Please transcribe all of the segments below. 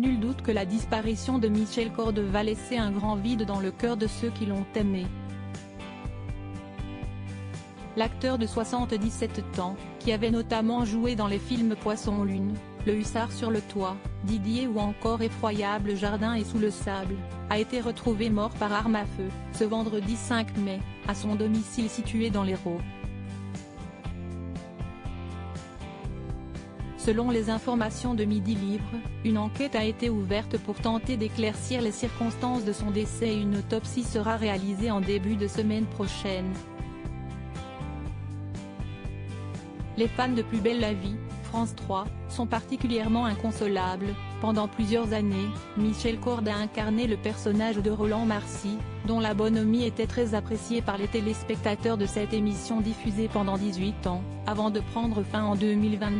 nul doute que la disparition de Michel Cord va laisser un grand vide dans le cœur de ceux qui l'ont aimé. L'acteur de 77 ans, qui avait notamment joué dans les films Poisson Lune, Le Hussard sur le toit, Didier ou encore Effroyable jardin et Sous le sable, a été retrouvé mort par arme à feu, ce vendredi 5 mai, à son domicile situé dans l'Hérault. Selon les informations de Midi Libre, une enquête a été ouverte pour tenter d'éclaircir les circonstances de son décès et une autopsie sera réalisée en début de semaine prochaine. Les fans de Plus belle la vie, France 3, sont particulièrement inconsolables. Pendant plusieurs années, Michel Cord a incarné le personnage de Roland Marcy, dont la bonhomie était très appréciée par les téléspectateurs de cette émission diffusée pendant 18 ans, avant de prendre fin en 2022.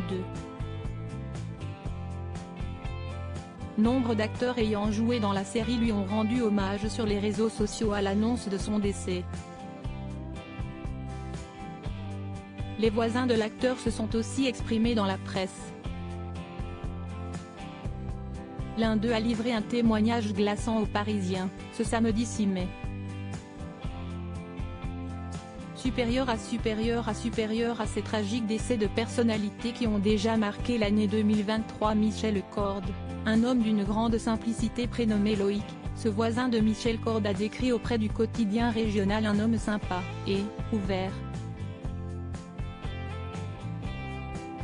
Nombre d'acteurs ayant joué dans la série lui ont rendu hommage sur les réseaux sociaux à l'annonce de son décès. Les voisins de l'acteur se sont aussi exprimés dans la presse. L'un d'eux a livré un témoignage glaçant aux Parisiens, ce samedi 6 mai. Supérieur à ces tragiques décès de personnalités qui ont déjà marqué l'année 2023. Michel Cord, un homme d'une grande simplicité prénommé Loïc, ce voisin de Michel Cord a décrit auprès du quotidien régional un homme sympa et ouvert.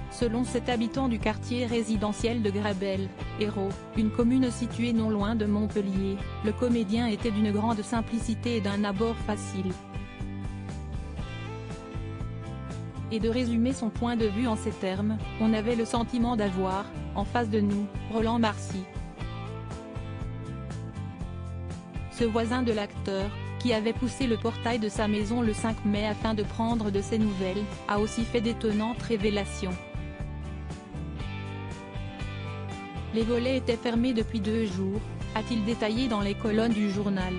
Selon cet habitant du quartier résidentiel de Grabel, Hérault, une commune située non loin de Montpellier, le comédien était d'une grande simplicité et d'un abord facile. Et de résumer son point de vue en ces termes, on avait le sentiment d'avoir, en face de nous, Roland Marcy. Ce voisin de l'acteur, qui avait poussé le portail de sa maison le 5 mai afin de prendre de ses nouvelles, a aussi fait d'étonnantes révélations. Les volets étaient fermés depuis 2 jours, a-t-il détaillé dans les colonnes du journal.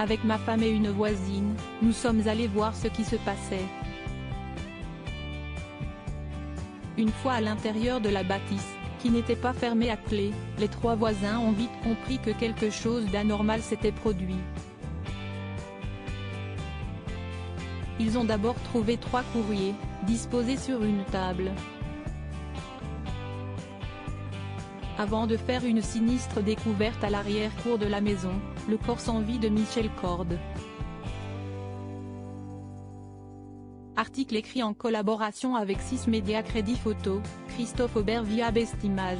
Avec ma femme et une voisine, nous sommes allés voir ce qui se passait. Une fois à l'intérieur de la bâtisse, qui n'était pas fermée à clé, les 3 voisins ont vite compris que quelque chose d'anormal s'était produit. Ils ont d'abord trouvé 3 courriers, disposés sur une table. Avant de faire une sinistre découverte à l'arrière-cour de la maison, le corps sans vie de Michel Cord. Article écrit en collaboration avec 6 médias Crédit Photo, Christophe Aubert via Bestimage.